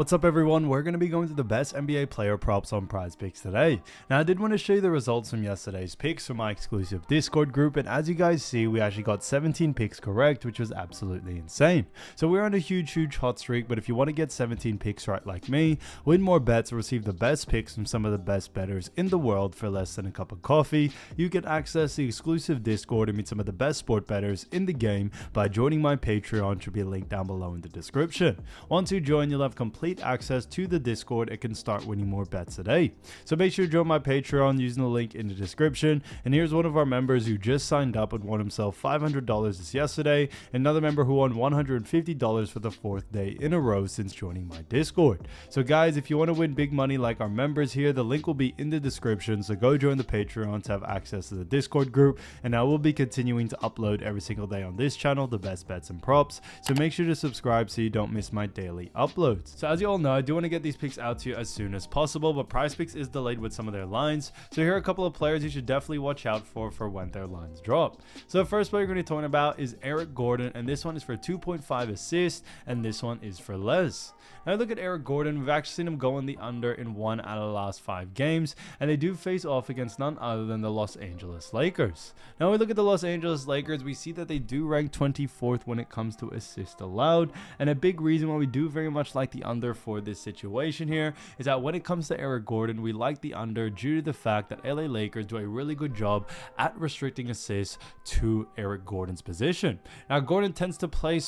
What's up everyone, we're going to be going through the best NBA player props on Prizepicks today. Now I did want to show you the results from yesterday's picks from my exclusive Discord group, and as you guys see we actually got 17 picks correct, which was absolutely insane. So we're on a huge hot streak, but if you want to get 17 picks right like me, win more bets, or receive the best picks from some of the best bettors in the world for less than a cup of coffee, you get access to the exclusive Discord and meet some of the best sport bettors in the game by joining my Patreon, which will be a link down below in the description. Once you join, you'll have complete access to the Discord and can start winning more bets today. So make sure to join my Patreon using the link in the description. And here's one of our members who just signed up and won himself $500 this yesterday. Another member who won $150 for the 4th day in a row since joining my Discord. So guys, if you want to win big money like our members here, the link will be in the description. So go join the Patreon to have access to the Discord group. And I will be continuing to upload every single day on this channel the best bets and props. So make sure to subscribe so you don't miss my daily uploads. So as you all know, I do want to get these picks out to you as soon as possible, but Prizepicks is delayed with some of their lines. So here are a couple of players you should definitely watch out for when their lines drop. So the first player we're going to be talking about is Eric Gordon, and this one is for 2.5 assists, and this one is for less. Now look at Eric Gordon. We've actually seen him go on the under in 1 out of the last 5 games, and they do face off against none other than the Los Angeles Lakers. Now when we look at the Los Angeles Lakers, we see that they do rank 24th when it comes to assists allowed, and a big reason why we do very much like the under for this situation here is that when it comes to Eric Gordon, we like the under due to the fact that LA Lakers do a really good job at restricting assists to Eric Gordon's position. Now Gordon tends to play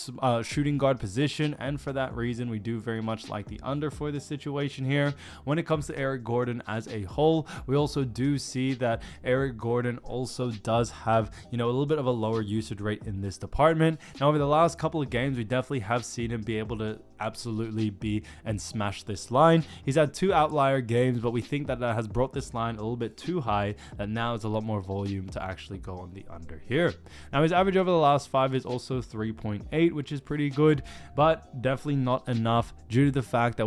shooting guard position, and for that reason we do very much like the under for this situation here. When it comes to Eric Gordon as a whole, we also do see that Eric Gordon also does have, a little bit of a lower usage rate in this department. Now over the last couple of games, we definitely have seen him be able to absolutely be and smash this line. He's had 2 outlier games, but we think that has brought this line a little bit too high, that now it's a lot more volume to actually go on the under here. Now his average over the last 5 is also 3.8, which is pretty good, but definitely not enough due to the fact that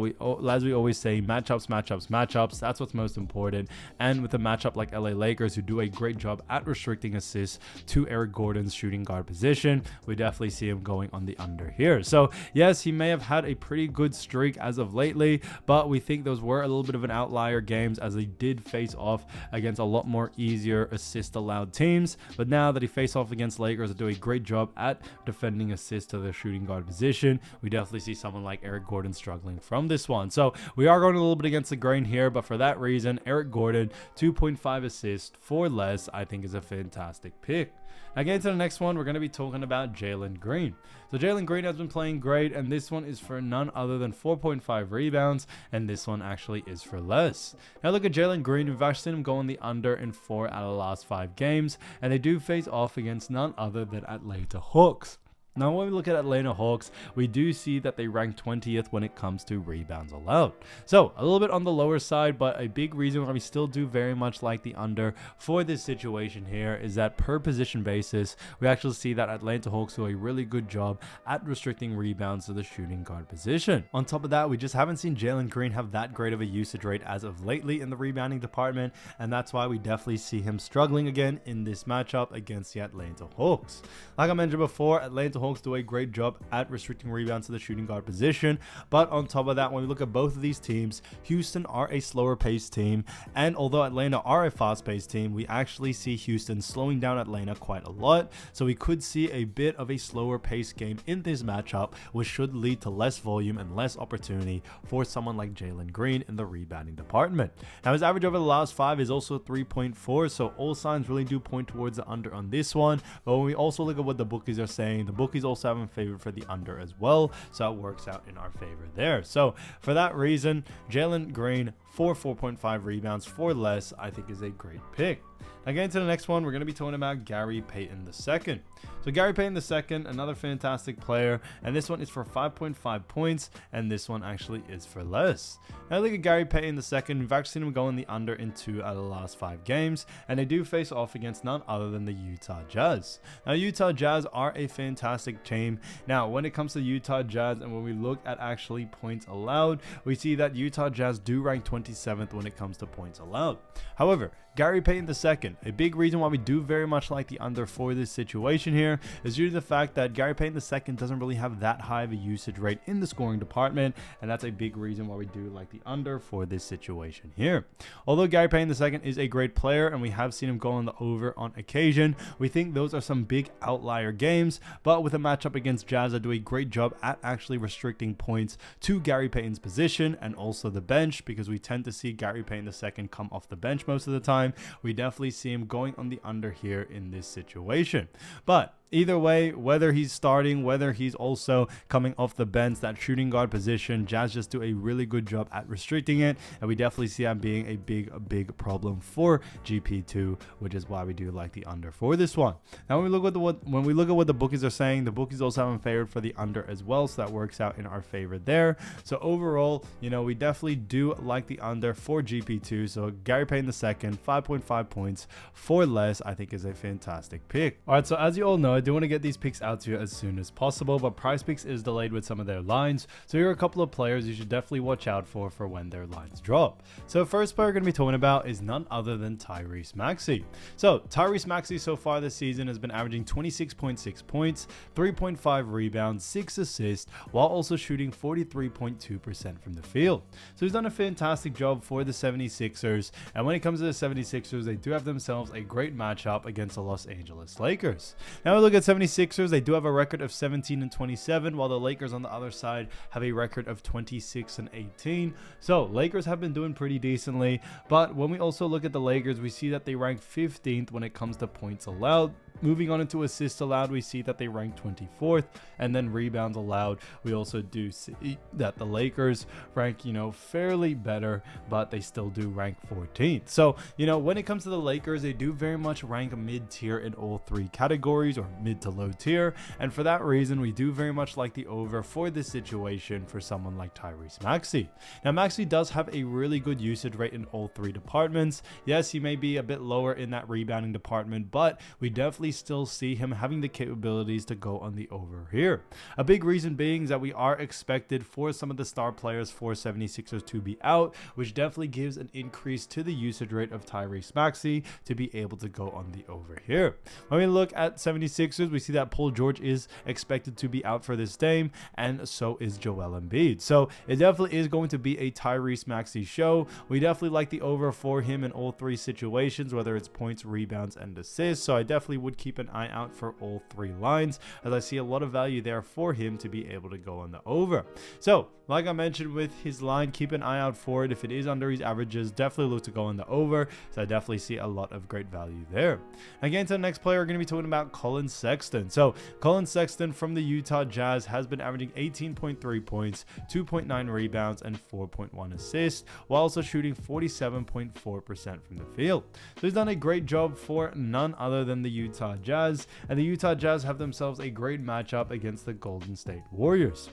as we always say, matchups, that's what's most important. And with a matchup like LA Lakers, who do a great job at restricting assists to Eric Gordon's shooting guard position, we definitely see him going on the under here. So yes, he may have had a pretty good streak as of lately, but we think those were a little bit of an outlier games as they did face off against a lot more easier assist allowed teams. But now that he faced off against Lakers that do a great job at defending assists to their shooting guard position, we definitely see someone like Eric Gordon struggling from this one. So we are going a little bit against the grain here, but for that reason, Eric Gordon 2.5 assists for less I think is a fantastic pick. Now getting to the next one, we're going to be talking about Jaylen Green. So Jaylen Green has been playing great, and this one is for none other than 4.5 rebounds, and this one actually is for less. Now look at Jaylen Green. We've actually seen him go on the under in 4 out of the last 5 games, and they do face off against none other than Atlanta Hawks. Now when we look at Atlanta Hawks, we do see that they rank 20th when it comes to rebounds allowed. So a little bit on the lower side, but a big reason why we still do very much like the under for this situation here is that per position basis, we actually see that Atlanta Hawks do a really good job at restricting rebounds to the shooting guard position. On top of that, we just haven't seen Jaylen Green have that great of a usage rate as of lately in the rebounding department, and that's why we definitely see him struggling again in this matchup against the Atlanta Hawks. Like I mentioned before, Atlanta Hawks do a great job at restricting rebounds to the shooting guard position, but on top of that, when we look at both of these teams, Houston are a slower paced team, and although Atlanta are a fast paced team, we actually see Houston slowing down Atlanta quite a lot. So we could see a bit of a slower paced game in this matchup, which should lead to less volume and less opportunity for someone like Jaylen Green in the rebounding department. Now his average over the last 5 is also 3.4, so all signs really do point towards the under on this one. But when we also look at what the bookies are saying, the bookies also have him favored for the under as well, so it works out in our favor there. So for that reason, Jaylen Green for 4.5 rebounds for less I think is a great pick. Now getting to the next one, we're going to be talking about Gary Payton II. So Gary Payton II, another fantastic player, and this one is for 5.5 points, and this one actually is for less. Now look at Gary Payton II. We've actually seen him go in the under in 2 out of the last 5 games, and they do face off against none other than the Utah Jazz. Now Utah Jazz are a fantastic team. Now when it comes to Utah Jazz, and when we look at actually points allowed, we see that Utah Jazz do rank 20 27th when it comes to points allowed. However, Gary Payton II, a big reason why we do very much like the under for this situation here is due to the fact that Gary Payton II doesn't really have that high of a usage rate in the scoring department, and that's a big reason why we do like the under for this situation here. Although Gary Payton II is a great player and we have seen him go on the over on occasion, we think those are some big outlier games, but with a matchup against Jazz, I do a great job at actually restricting points to Gary Payton's position and also the bench, because we tend to see Gary Payton II come off the bench most of the time. We definitely see him going on the under here in this situation. But either way, whether he's starting, whether he's also coming off the bench, that shooting guard position, Jazz just do a really good job at restricting it, and we definitely see that being a big problem for GP2, which is why we do like the under for this one. Now, when we look at what the bookies are saying, the bookies also have him favored for the under as well, so that works out in our favor there. So overall, you know, we definitely do like the under for GP2. So Gary Payton II, 5.5 points for less, I think is a fantastic pick. All right, so as you all know, I do want to get these picks out to you as soon as possible, but Prizepicks is delayed with some of their lines, so here are a couple of players you should definitely watch out for when their lines drop. So the first player we're going to be talking about is none other than Tyrese Maxey. So Tyrese Maxey so far this season has been averaging 26.6 points, 3.5 rebounds, 6 assists, while also shooting 43.2% from the field. So he's done a fantastic job for the 76ers, and when it comes to the 76ers, they do have themselves a great matchup against the Los Angeles Lakers. Now we look at 76ers, they do have a record of 17-27, while the Lakers on the other side have a record of 26-18. So Lakers have been doing pretty decently, but when we also look at the Lakers, we see that they rank 15th when it comes to points allowed. Moving on into assists allowed, we see that they rank 24th, and then rebounds allowed, we also do see that the Lakers rank, you know, fairly better, but they still do rank 14th. So, you know, when it comes to the Lakers, they do very much rank mid-tier in all three categories, or mid to low tier, and for that reason, we do very much like the over for this situation for someone like Tyrese Maxey. Now, Maxey does have a really good usage rate in all three departments. Yes, he may be a bit lower in that rebounding department, but we definitely still see him having the capabilities to go on the over here. A big reason being is that we are expected for some of the star players for 76ers to be out, which definitely gives an increase to the usage rate of Tyrese Maxey to be able to go on the over here. When we look at 76ers, we see that Paul George is expected to be out for this game, and so is Joel Embiid. So it definitely is going to be a Tyrese Maxey show. We definitely like the over for him in all three situations, whether it's points, rebounds, and assists. So I definitely would keep an eye out for all three lines, as I see a lot of value there for him to be able to go on the over. So like I mentioned with his line, keep an eye out for it. If it is under his averages, definitely look to go on the over. So I definitely see a lot of great value there. Again, to the next player, we're going to be talking about Collin Sexton. So Collin Sexton from the Utah Jazz has been averaging 18.3 points, 2.9 rebounds, and 4.1 assists, while also shooting 47.4% from the field. So he's done a great job for none other than the Utah Jazz, and the Utah Jazz have themselves a great matchup against the Golden State Warriors.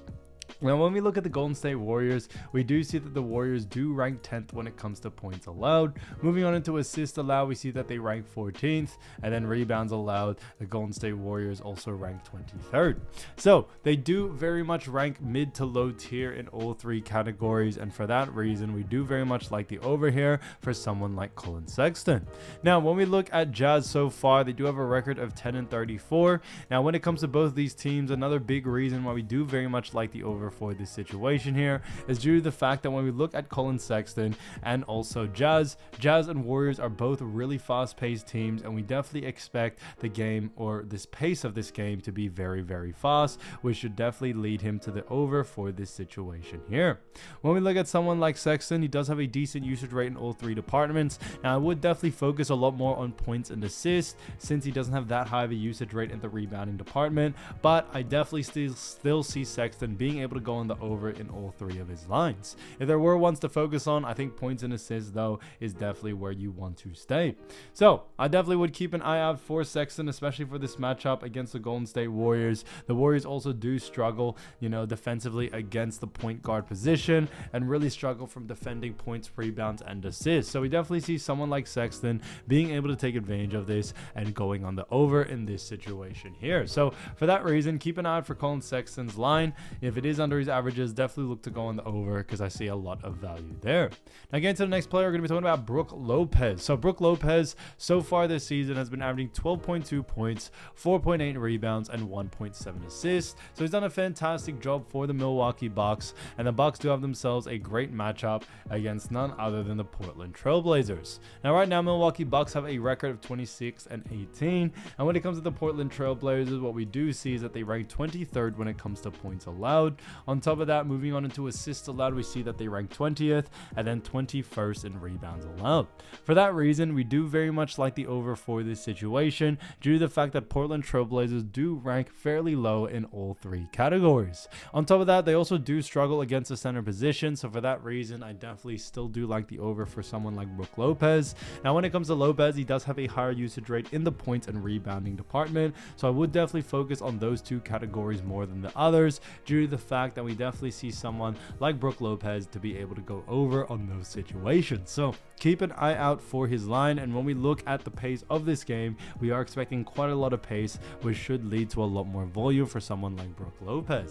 Now, when we look at the Golden State Warriors, we do see that the Warriors do rank 10th when it comes to points allowed. Moving on into assists allowed, we see that they rank 14th, and then rebounds allowed, the Golden State Warriors also rank 23rd. So they do very much rank mid to low tier in all three categories, and for that reason, we do very much like the over here for someone like Collin Sexton. Now, when we look at Jazz so far, they do have a record of 10-34. Now, when it comes to both these teams, another big reason why we do very much like the over for this situation here is due to the fact that when we look at Collin Sexton and also Jazz and Warriors are both really fast-paced teams, and we definitely expect the game, or this pace of this game, to be very fast, which should definitely lead him to the over for this situation here. When we look at someone like Sexton, he does have a decent usage rate in all three departments. Now, I would definitely focus a lot more on points and assists since he doesn't have that high of a usage rate in the rebounding department, but I definitely still see Sexton being able to go on the over in all three of his lines. If there were ones to focus on, I think points and assists though is definitely where you want to stay. So I definitely would keep an eye out for Sexton, especially for this matchup against the Golden State Warriors. The Warriors also do struggle, you know, defensively against the point guard position, and really struggle from defending points, rebounds, and assists. So we definitely see someone like Sexton being able to take advantage of this and going on the over in this situation here. So for that reason, keep an eye out for Collin Sexton's line. If it is under his averages, definitely look to go on the over because I see a lot of value there. Now getting to the next player, we're going to be talking about Brook Lopez. So Brook Lopez so far this season has been averaging 12.2 points, 4.8 rebounds, and 1.7 assists. So he's done a fantastic job for the Milwaukee Bucks, and the Bucks do have themselves a great matchup against none other than the Portland Trailblazers. Now right now, Milwaukee Bucks have a record of 26-18, and when it comes to the Portland Trailblazers, what we do see is that they rank 23rd when it comes to points allowed. On top of that, moving on into assists allowed, we see that they rank 20th and then 21st in rebounds allowed. For that reason, we do very much like the over for this situation due to the fact that Portland Trailblazers do rank fairly low in all three categories. On top of that, they also do struggle against the center position, so for that reason, I definitely still do like the over for someone like Brook Lopez. Now when it comes to Lopez, he does have a higher usage rate in the points and rebounding department, so I would definitely focus on those two categories more than the others due to the fact that we definitely see someone like Brook Lopez to be able to go over on those situations. So keep an eye out for his line, and when we look at the pace of this game, we are expecting quite a lot of pace, which should lead to a lot more volume for someone like Brook Lopez.